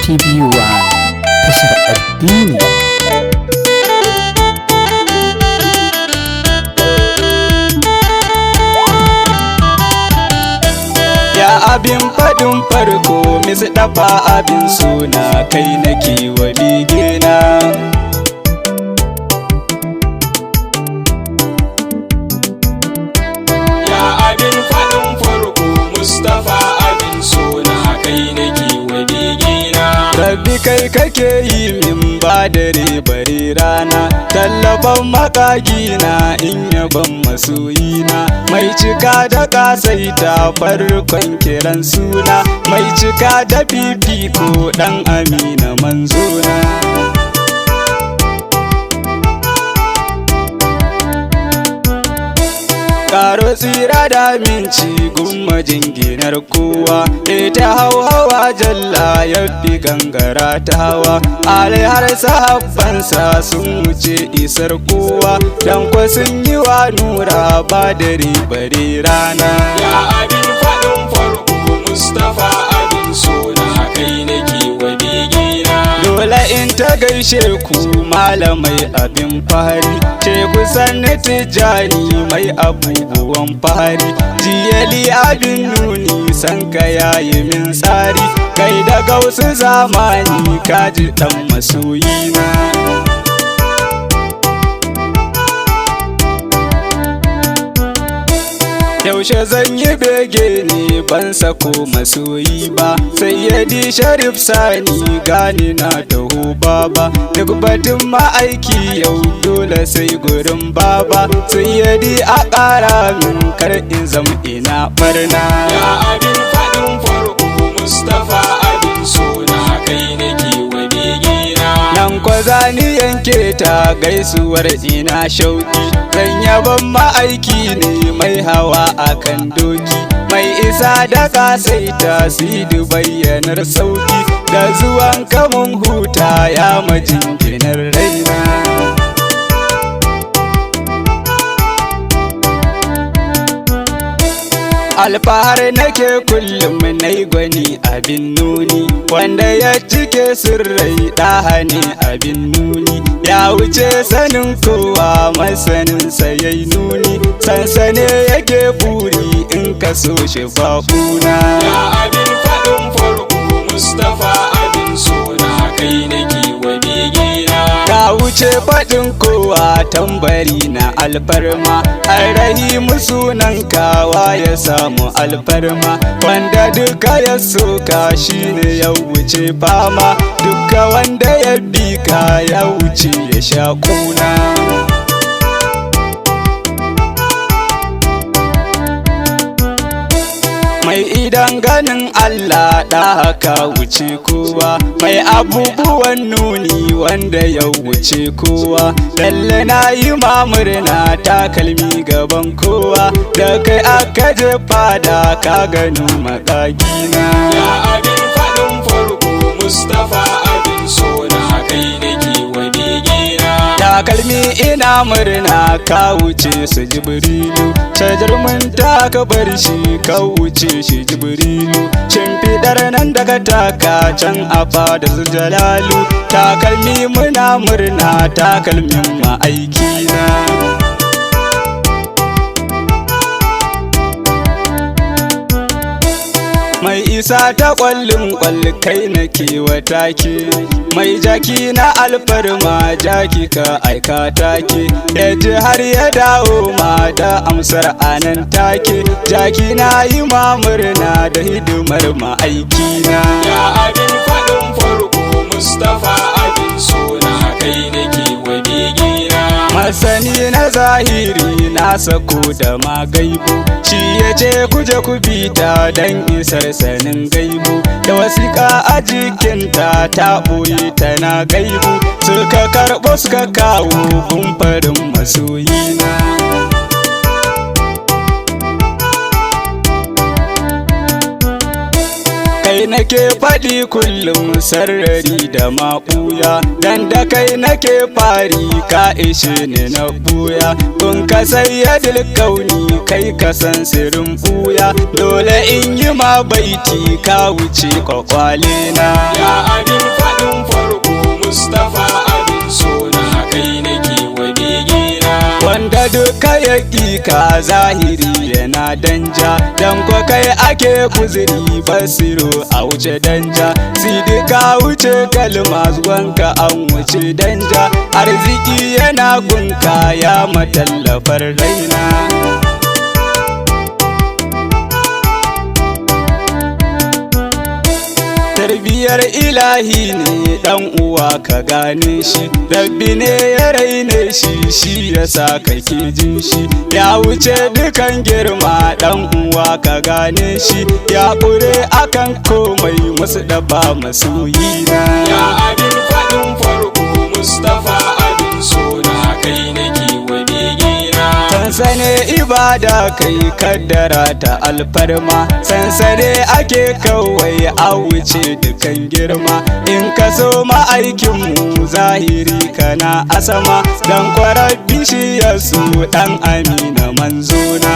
TV1 tashar addini. Ya abin faɗin farko mis dafa abin suna kai nake wa bigina. Ya abin faɗin farko Mustapha abin suna kai nake wa bigina. Rabbi kai kake yi min ba dare bare rana, tallafan makagina in yaban masoyina, mai cika da kasaita farkon kiran suna, mai cika da fifiko dan amina manzona. Karo tsira da minci gumma jinginar kowa, ita hawa jalla ya fi gangara ta hawa, alai har sahabbansa sun wuce isar kowa, dan kwa sun yi wa nura ba dare bare rana. Ya abin faɗin farko Mustapha abin sona kai nake wa bigina. Dole in ta gaishe ku malamai abin fahari, ce kusan tijani mai abubuwan fahari, jiyali abin nuni san ka yayi min tsari, kai da gausu zamani kaji dan masoyina. Yaushe zan yi bege ne ban sako masoyi ba, sayyadi Sharif Sani gani na taho baba, duk batun ma'aiki yau dole sai gurin baba, sayyadi a ƙara min kar in zam ina barna. Ya abin faɗin farko Mustapha abin sona kai nake wa bigina. Nan kwa zani yanke ta gaisuwar ina shauki, zan yaban ma'aiki ne mai hawa akan doki, mai isa da kasaita sidi bayyanar sauki, da zuwan kamun huta ya majinginar raina. Alfahar nake kullum nai gwani abin nuni, wanda ya cike sirrai ɗaha ne abin nuni, ya wuce sanin kowa masaninsa yayi nuni, sansane yake buri in ka so shi bakuna. Ya abin faɗin farko Mustapha abin sona kai nake wa bigina. Ka wuce faɗin kowa tambari na alfarma, Alrahimu sunan kawa ya samu alfarma, wanda duka ya soka shine ya wuce fama, duka wanda ya bi ka ya wuce ya sha kuna. Mai idan ganin Allah da haka wuce kowa, mai abubuwan nuni wanda ya wuce kowa, lalle na yi mamurna takalmi gaban kowa, da kai aka je fada ka gano makagina. Ya abin faɗin farko Mustapha abin sona kai nake wa bigina. Takalmi ina murna ka wuce su Jibrilu, shajarmin ta ka bar shi ka wuce shi Jibrilu, shimfidar nan daga taka can a fada su Jalalu, takalmi muna murna takalmin ma'aikina. Mai isa ta kwallin kwalli kai na kewa take, mai jaki na alfarma jaki ka aika take, ya ji har ya dawo ma da amsar anan take, jaki na yi mamurna da hidimar ma'aikina. Ya abin faɗin farko Mustapha abin so zahiri na sako da ma gaibu, shi ya ce kuje ku bi ta don isar sanin gaibu, da wasiƙa a jikinta ta ɓoye tana gaibu, suka karɓo suka kawo kumfarin masoyina. Kai nake faɗi kullum sarrari da maɓuya, dan da kai nake fari ka ishe ni na ɓuya, kun ka sayyadil kauni kai ka san sirrin ɓuya, dole in yi ma baiti ka wuce kwakwale na. Ya abin faɗin farko Mustapha abin sona kai nake wa begina, wanda duka ya ka zahiri yana danja, dan kwa kai ake kuzuri basiro a wuce danja, sidika wuce kalma zuwanka an wuce danja, arziki yana gunka ya matallafar raina. Tarbiyar ilahi ne dan uwa ka gane shi, rabbi ne ya raine shi, shi yasa kake jin shi, ya wuce dukan girma dan uwa ka gane shi, ya ƙure akan komai musu daba masoyina. ya abin faɗin farko Mustapha abin sona kai nake wa begina, sansane ibada kai kaddara ta alfarma, sansane ake kawai a wuce dukan girma, in ka so ma'aikinmu zahiri kana asama, dan kwarar bishiyarsu dan amina manzona.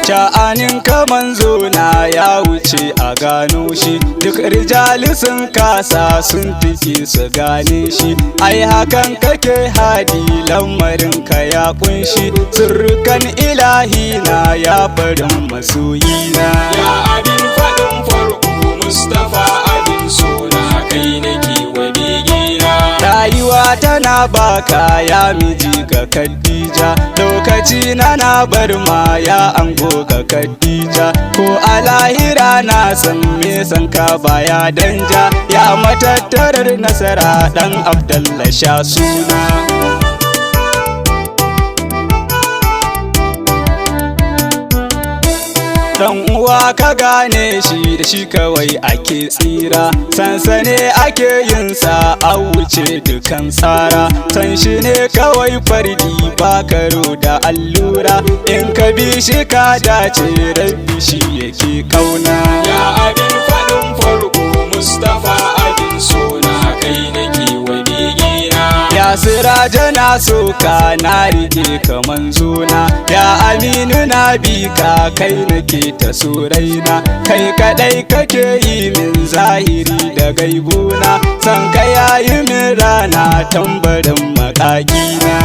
Sha'anin kaman zona ya wuce a gano shi, duk rijali sun kasa sun tiki su gane shi, ai hakan kake hadi lamarin ka ya kunshi, sirrukan ilahi na ya farin masoyina. ya abin faɗin farko Mustapha abin sona kai nake wa begina, rayuwa tana baka ya miji ga Khadija, lokaci na bar ma ya ango ga Khadija, ko a lahira na san me san ka baya danja, ya matattarar nasara dan Abdallah sha suna. Dan uwa ka gane shi da shi kawai ake tsira, sansane ake yin sa a wuce dukan tsara, san shi ne kawai fardi ba karo da allura, in ka bi shi ka dace rabbi shi yake kauna. ya abin faɗin farko Mustapha abin sona kai nake wa begina, Ya siraja na soka na rike kaman zona, ya aminu na bi ka kai nake ta soraina, kai kadai kake yi min zahiri da gaibuna, san ka yayi min rana tambarin makakina.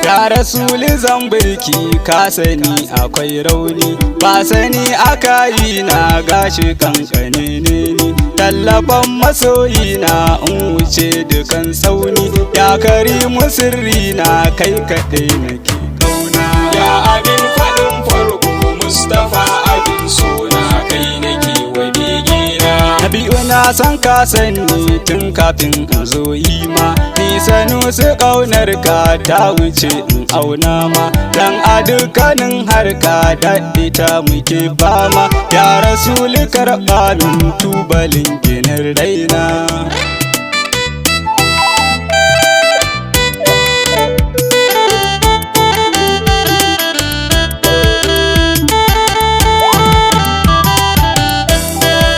Ya rasuli zan birki ka sani akwai rauni, ba sani aka yi na gashi kankane ne ni, tallafan masoyi na in wuce dukan sauni, ya kari musirri na kai kaɗai nake kauna. ya abin faɗin farko Mustapha abin sona kai nake wa begina, Nabi'u na san ka sani tun kafin in zo yi ma, ni sanu su ƙaunar ka ta wuce in auna ma, dan a dukkanin harka daɗi ta muke fama, ya rasuli karɓa min tubalin ginin raina.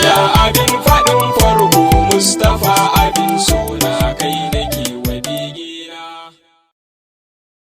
ya abin